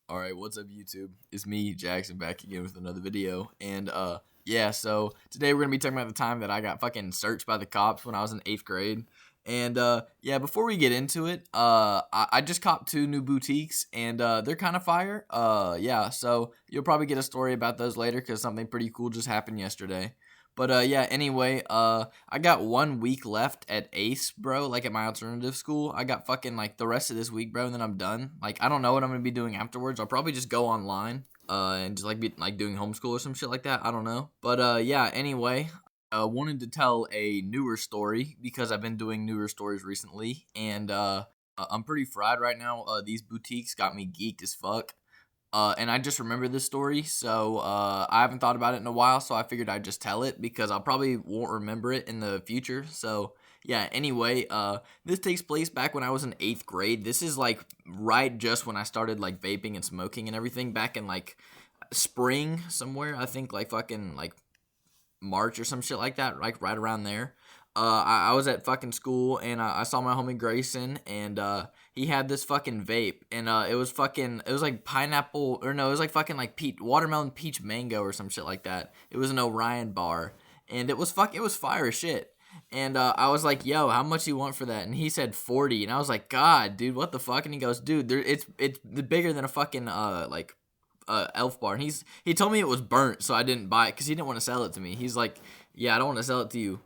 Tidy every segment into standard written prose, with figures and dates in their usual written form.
Alright, what's up YouTube? It's me, Jackson, back again with another video. And yeah, so today we're gonna be talking about the time that I got fucking searched by the cops when I was in 8th grade. And yeah, before we get into it, I just copped 2 new boutiques and they're kind of fire. Yeah, so you'll probably get a story about those later because something pretty cool just happened yesterday. But yeah, anyway, I got 1 week left at Ace, bro, like at my alternative school. I got fucking like the rest of this week, bro, and then I'm done. Like I don't know what I'm gonna be doing afterwards. I'll probably just go online, and just like be like doing homeschool or some shit like that. I don't know. But yeah, anyway, wanted to tell a newer story because I've been doing newer stories recently, and I'm pretty fried right now. These boutiques got me geeked as fuck. And I just remember this story, so I haven't thought about it in a while, so I figured I'd just tell it because I'll probably won't remember it in the future. So yeah, anyway, this takes place back when I was in 8th grade. This is like right just when I started like vaping and smoking and everything back in like spring somewhere. I think like fucking like March or some shit like that, like right around there. I was at fucking school and I saw my homie Grayson and he had this fucking vape and it was like pineapple or no, it was like fucking like watermelon peach mango or some shit like that. It was an Orion bar and it was fire as shit. And I was like, "Yo, how much you want for that?" And he said 40, and I was like, "God, dude, what the fuck?" And he goes, "Dude, it's bigger than a fucking like Elf bar." And he told me it was burnt, so I didn't buy it because he didn't want to sell it to me. He's like, "Yeah, I don't want to sell it to you."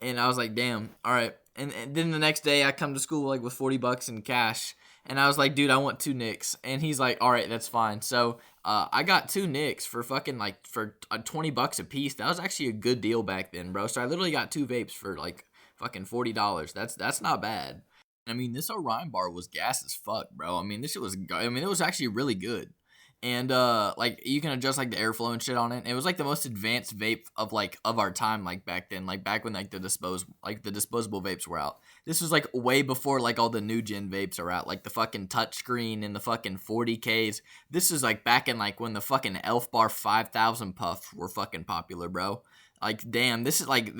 And I was like, "Damn, all right." And then the next day I come to school like with $40 in cash, and I was like, "Dude, I want 2 nicks." And he's like, "All right, that's fine." So I got 2 nicks for fucking like for $20 a piece. That was actually a good deal back then, bro. So I literally got 2 vapes for like fucking $40. That's not bad. I mean, this Orion bar was gas as fuck, bro. I mean, this shit was. I mean, it was actually really good. And like you can adjust like the airflow and shit on it. It was like the most advanced vape of our time, like back then, like back when like the disposable vapes were out. This was like way before like all the new gen vapes are out, like the fucking touchscreen and the fucking 40Ks. This is like back in like when the fucking Elf Bar 5000 puffs were fucking popular, bro. Like damn, this is like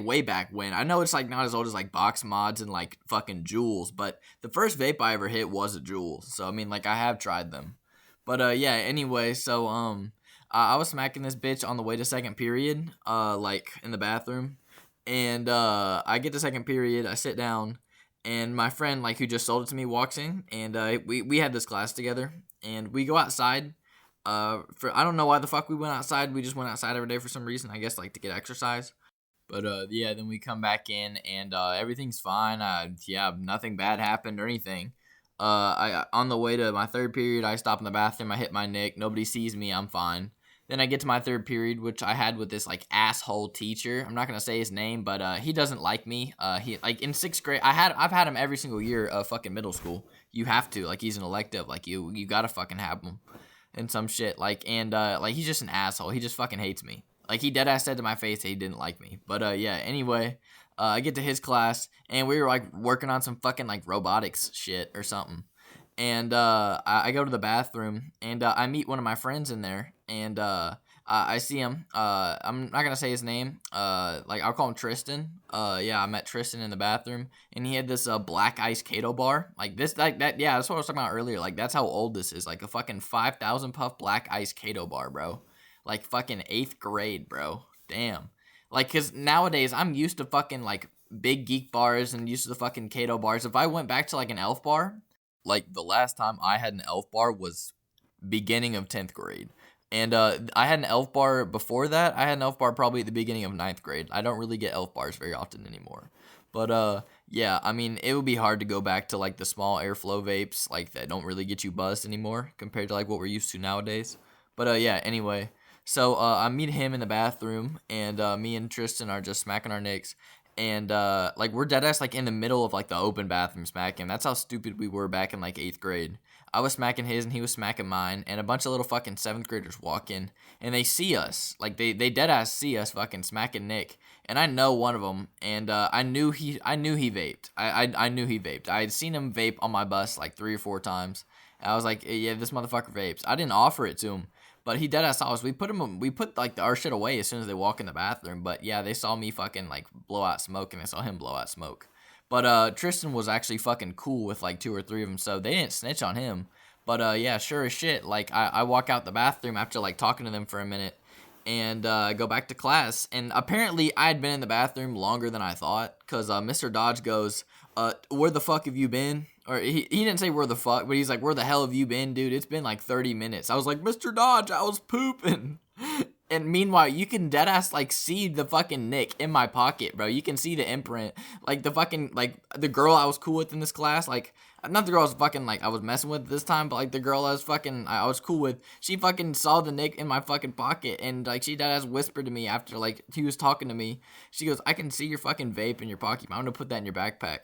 way back when. I know it's like not as old as like box mods and like fucking Juuls, but the first vape I ever hit was a Juul. So I mean, like I have tried them. But yeah, anyway, so I was smacking this bitch on the way to second period, like in the bathroom. And I get to second period, I sit down, and my friend like who just sold it to me walks in, and we had this class together, and we go outside. For I don't know why the fuck we went outside. We just went outside every day for some reason. I guess like to get exercise. But yeah, then we come back in and everything's fine. Yeah, nothing bad happened or anything. I on the way to my third period, I stop in the bathroom. I hit my nick. Nobody sees me. I'm fine. Then I get to my third period, which I had with this like asshole teacher. I'm not gonna say his name, but he doesn't like me. He like in 6th grade. I've had him every single year of fucking middle school. You have to like he's an elective. Like you gotta fucking have him and some shit. Like he's just an asshole. He just fucking hates me. Like he dead ass said to my face that he didn't like me. But yeah. Anyway, I get to his class and we were like working on some fucking like robotics shit or something. And I go to the bathroom and I meet one of my friends in there and I see him. I'm not gonna say his name. Like I'll call him Tristan. Yeah, I met Tristan in the bathroom and he had this black ice Kato bar. Like this, like that. Yeah, that's what I was talking about earlier. Like that's how old this is. Like a fucking 5000 puff black ice Kato bar, bro. Like fucking 8th grade, bro. Damn. Like, cause nowadays I'm used to fucking like big geek bars and used to the fucking Kato bars. If I went back to like an elf bar, like the last time I had an elf bar was beginning of 10th grade. And I had an elf bar before that. I had an elf bar probably at the beginning of 9th grade. I don't really get elf bars very often anymore. But yeah, I mean, it would be hard to go back to like the small airflow vapes like that don't really get you buzzed anymore compared to like what we're used to nowadays. But yeah, anyway. So I meet him in the bathroom, and me and Tristan are just smacking our nicks, and like we're dead ass like in the middle of like the open bathroom smacking. That's how stupid we were back in like 8th grade. I was smacking his, and he was smacking mine, and a bunch of little fucking 7th graders walk in, and they see us, like they dead ass see us fucking smacking Nick, and I know one of them, and I knew he vaped. I knew he vaped. I had seen him vape on my bus like 3 or 4 times. And I was like, yeah, this motherfucker vapes. I didn't offer it to him. But he dead ass saw us. We put like our shit away as soon as they walk in the bathroom. But yeah, they saw me fucking like blow out smoke, and they saw him blow out smoke. But Tristan was actually fucking cool with like 2 or 3 of them, so they didn't snitch on him. But yeah, sure as shit. Like I walk out the bathroom after like talking to them for a minute, and go back to class. And apparently I had been in the bathroom longer than I thought, cause Mr. Dodge goes, where the fuck have you been? Or he didn't say where the fuck, but he's like, where the hell have you been, dude? It's been like 30 minutes. I was like, Mr. Dodge, I was pooping. And meanwhile, you can deadass like see the fucking nick in my pocket, bro. You can see the imprint. Like the fucking like the girl I was cool with in this class, like not the girl I was fucking like I was messing with this time, but like the girl I was cool with, she fucking saw the nick in my fucking pocket, and like she deadass whispered to me after like he was talking to me. She goes, I can see your fucking vape in your pocket. I'm gonna put that in your backpack.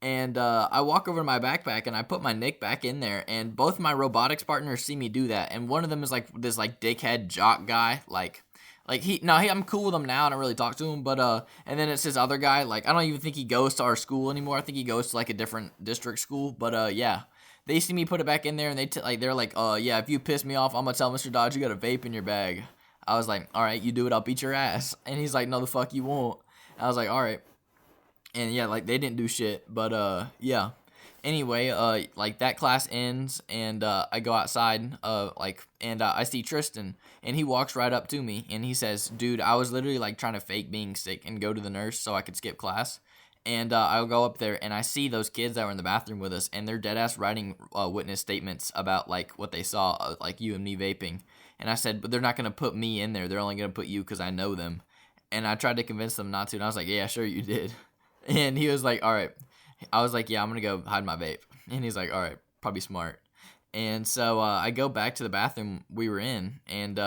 And I walk over to my backpack and I put my nick back in there, and both my robotics partners see me do that, and one of them is like this like dickhead jock guy, I'm cool with him now. I don't really talk to him, but and then it's this other guy, like I don't even think he goes to our school anymore. I think he goes to like a different district school, but yeah, they see me put it back in there, and they're like, yeah, if you piss me off, I'm gonna tell Mr. Dodge you got a vape in your bag. I was like, all right, you do it, I'll beat your ass. And he's like, no, the fuck you won't. I was like, all right. And yeah, like they didn't do shit, but yeah. Anyway, like that class ends, and I go outside, and I see Tristan, and he walks right up to me, and he says, dude, I was literally like trying to fake being sick and go to the nurse so I could skip class. And I'll go up there, and I see those kids that were in the bathroom with us, and they're dead ass writing witness statements about like what they saw, like you and me vaping. And I said, but they're not gonna put me in there. They're only gonna put you because I know them. And I tried to convince them not to, and I was like, yeah, sure you did. And he was like, all right. I was like, yeah, I'm going to go hide my vape. And he's like, all right, probably smart. And so I go back to the bathroom we were in, and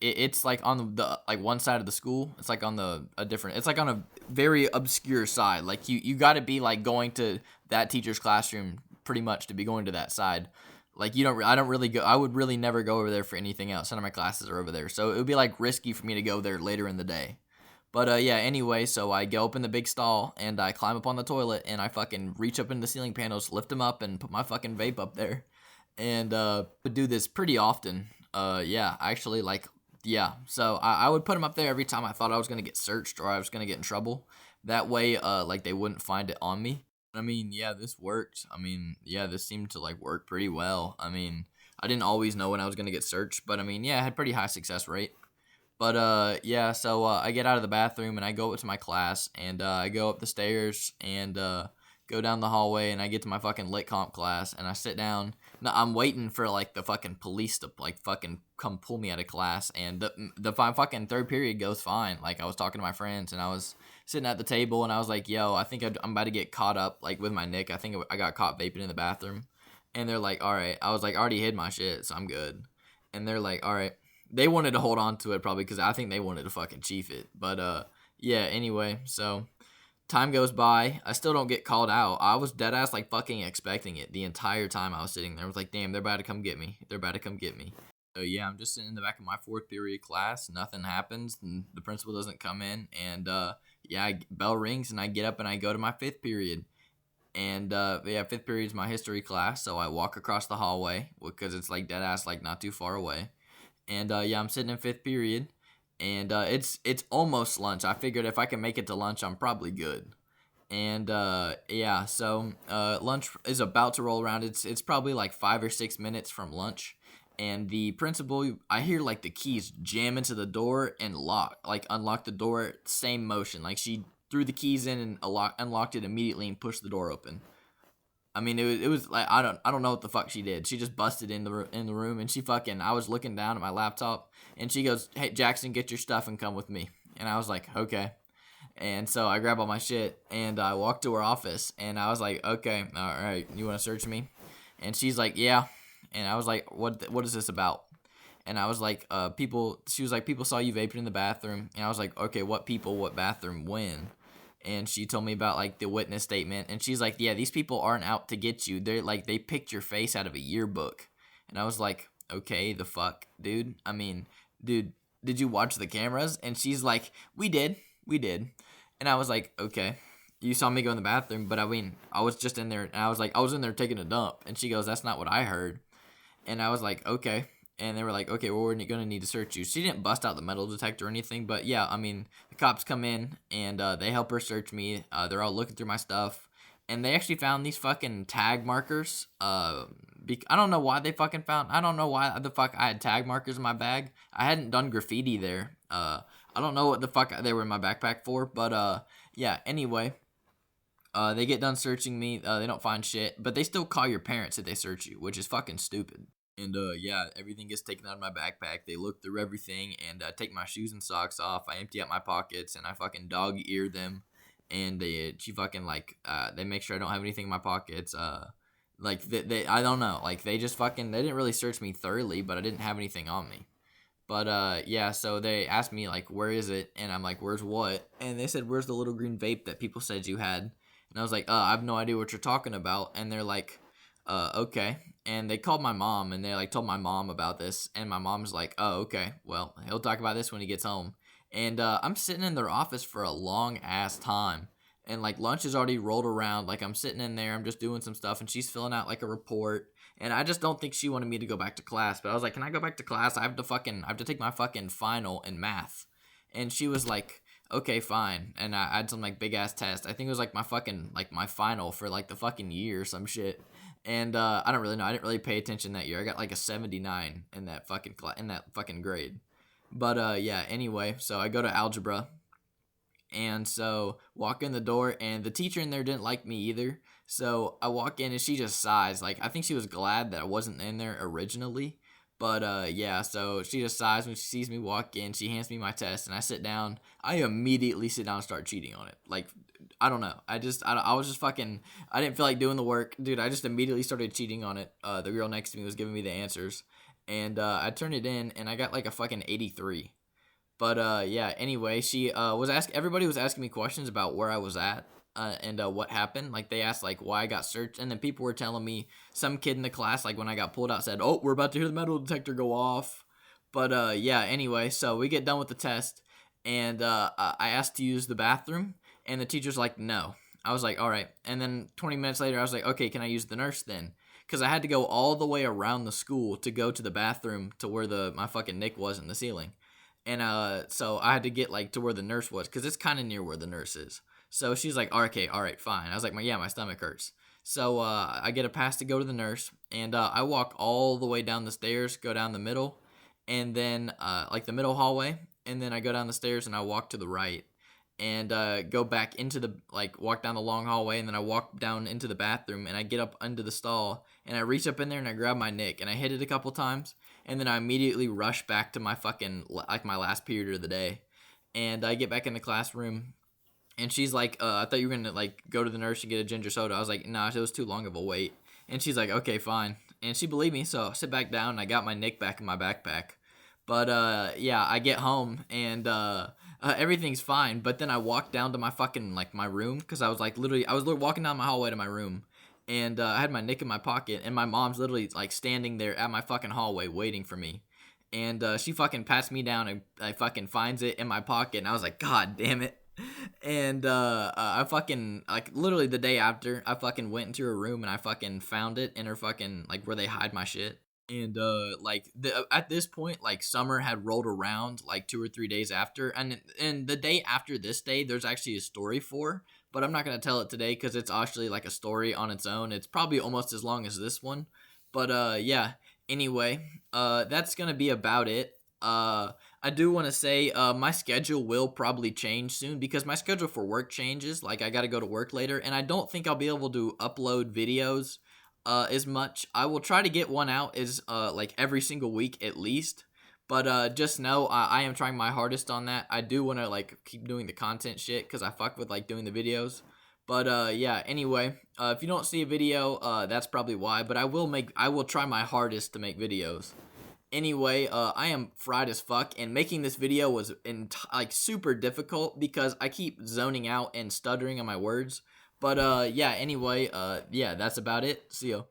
it's like on the like one side of the school. It's like on it's like on a very obscure side. Like you got to be like going to that teacher's classroom pretty much to be going to that side. Like I don't really go. I would really never go over there for anything else. None of my classes are over there. So it would be like risky for me to go there later in the day. But yeah, anyway, so I go up in the big stall, and I climb up on the toilet, and I fucking reach up into the ceiling panels, lift them up, and put my fucking vape up there. And would do this pretty often. Yeah, actually, like, yeah. So I would put them up there every time I thought I was going to get searched or I was going to get in trouble. That way, like, they wouldn't find it on me. I mean, yeah, this worked. I mean, yeah, this seemed to, like, work pretty well. I mean, I didn't always know when I was going to get searched, but I mean, yeah, I had pretty high success rate. But yeah, so I get out of the bathroom, and I go up to my class, and I go up the stairs, and go down the hallway, and I get to my fucking lit comp class, and I sit down. No, I'm waiting for like the fucking police to like fucking come pull me out of class, and the fucking third period goes fine. Like I was talking to my friends, and I was sitting at the table, and I was like, yo, I think I'm about to get caught up like with my nick. I think I got caught vaping in the bathroom. And they're like, all right. I was like, I already hid my shit, so I'm good. And they're like, all right. They wanted to hold on to it probably because I think they wanted to fucking chief it. But yeah, anyway, so time goes by. I still don't get called out. I was dead ass like fucking expecting it the entire time I was sitting there. I was like, damn, they're about to come get me. They're about to come get me. So yeah, I'm just sitting in the back of my fourth period class. Nothing happens, and the principal doesn't come in. And yeah, bell rings, and I get up and I go to my fifth period. And yeah, fifth period is my history class. So I walk across the hallway because it's like dead ass, like not too far away. And yeah, I'm sitting in fifth period, and it's almost lunch. I figured if I can make it to lunch, I'm probably good. And yeah, so lunch is about to roll around. It's probably like 5 or 6 minutes from lunch, and the principal, I hear like the keys jam into the door and unlock the door, same motion. Like she threw the keys in and unlocked it immediately and pushed the door open. I mean, it was like I don't know what the fuck she did. She just busted in the room, and I was looking down at my laptop, and she goes, "Hey Jackson, get your stuff and come with me." And I was like, "Okay." And so I grab all my shit, and I walked to her office, and I was like, "Okay, all right, you want to search me?" And she's like, "Yeah." And I was like, "What is this about?" And I was like, people. She was like, "People saw you vaping in the bathroom." And I was like, "Okay, what people? What bathroom? When?" And she told me about like the witness statement, and she's like, yeah, these people aren't out to get you. They're like, they picked your face out of a yearbook. And I was like, okay, the fuck, dude. I mean, dude, did you watch the cameras? And she's like, we did. And I was like, okay, you saw me go in the bathroom, but I mean, I was just in there, and I was like, I was in there taking a dump. And she goes, that's not what I heard. And I was like, okay. And they were like, okay, well, we're going to need to search you. She didn't bust out the metal detector or anything. But, yeah, I mean, the cops come in, and they help her search me. They're all looking through my stuff. And they actually found these fucking tag markers I don't know why they fucking found. I don't know why the fuck I had tag markers in my bag. I hadn't done graffiti there. I don't know what the fuck they were in my backpack for, but yeah. Anyway, they get done searching me. They don't find shit, but they still call your parents if they search you, which is fucking stupid. And yeah, everything gets taken out of my backpack. They look through everything and take my shoes and socks off. I empty out my pockets and I fucking dog ear them. And she fucking like they make sure I don't have anything in my pockets. Like they I don't know. Like they just fucking they didn't really search me thoroughly, but I didn't have anything on me. But yeah, so they asked me like, where is it? And I'm like, where's what? And they said, where's the little green vape that people said you had? And I was like, I have no idea what you're talking about. And they're like, okay. And they called my mom and they like told my mom about this. And my mom's like, oh, okay. Well, he'll talk about this when he gets home. And I'm sitting in their office for a long ass time. And like lunch is already rolled around. Like I'm sitting in there, I'm just doing some stuff, and she's filling out like a report. And I just don't think she wanted me to go back to class. But I was like, can I go back to class? I have to take my fucking final in math. And she was like, okay, fine. And I had some like big ass test. I think it was like my fucking like my final for like the fucking year or some shit. And I don't really know. I didn't really pay attention that year. I got like a 79 in that fucking grade. But yeah, anyway, so I go to algebra. And so walk in the door, and the teacher in there didn't like me either. So I walk in and she just sighs. Like I think she was glad that I wasn't in there originally. But yeah, so she just sighs when she sees me walk in. She hands me my test and I sit down. I immediately sit down and start cheating on it. Like I don't know. I was just fucking I didn't feel like doing the work. Dude, I just immediately started cheating on it. The girl next to me was giving me the answers. And I turned it in and I got like a fucking 83. But yeah, anyway, she everybody was asking me questions about where I was at and what happened. Like they asked like why I got searched, and then people were telling me some kid in the class like when I got pulled out said, "Oh, we're about to hear the metal detector go off." But yeah, anyway, so we get done with the test, and I asked to use the bathroom, and the teacher's like, "No." I was like, "All right." And then 20 minutes later, I was like, "Okay, can I use the nurse then?" Because I had to go all the way around the school to go to the bathroom to where my fucking nick was in the ceiling. And so I had to get like to where the nurse was because it's kind of near where the nurse is. So she's like, okay, all right, fine. I was like, my stomach hurts. So I get a pass to go to the nurse, and I walk all the way down the stairs, go down the middle, and then like the middle hallway, and then I go down the stairs and I walk to the right, and go back into the like walk down the long hallway, and then I walk down into the bathroom, and I get up under the stall, and I reach up in there and I grab my nick, and I hit it a couple times, and then I immediately rush back to my fucking like my last period of the day, and I get back in the classroom. And she's like, I thought you were gonna like go to the nurse and get a ginger soda. I was like, nah, it was too long of a wait. And she's like, okay, fine. And she believed me, so I sit back down and I got my nick back in my backpack. But yeah, I get home and everything's fine. But then I walk down to my fucking like my room because I was walking down my hallway to my room, and I had my nick in my pocket, and my mom's literally like standing there at my fucking hallway waiting for me. And she fucking pats me down and I fucking finds it in my pocket, and I was like, God damn it. And I fucking like literally the day after I fucking went into her room and I fucking found it in her fucking like where they hide my shit. And at this point like summer had rolled around like 2 or 3 days after, and the day after this day there's actually a story for, but I'm not gonna tell it today because it's actually like a story on its own. It's probably almost as long as this one, but yeah. Anyway, that's gonna be about it. I do want to say my schedule will probably change soon because my schedule for work changes. Like I got to go to work later, and I don't think I'll be able to upload videos as much. I will try to get one out as like every single week at least. But just know I am trying my hardest on that. I do want to like keep doing the content shit because I fuck with like doing the videos. But yeah, anyway, if you don't see a video, that's probably why. But I will try my hardest to make videos. Anyway, I am fried as fuck, and making this video was like super difficult because I keep zoning out and stuttering on my words. But yeah, anyway, yeah, that's about it. See ya.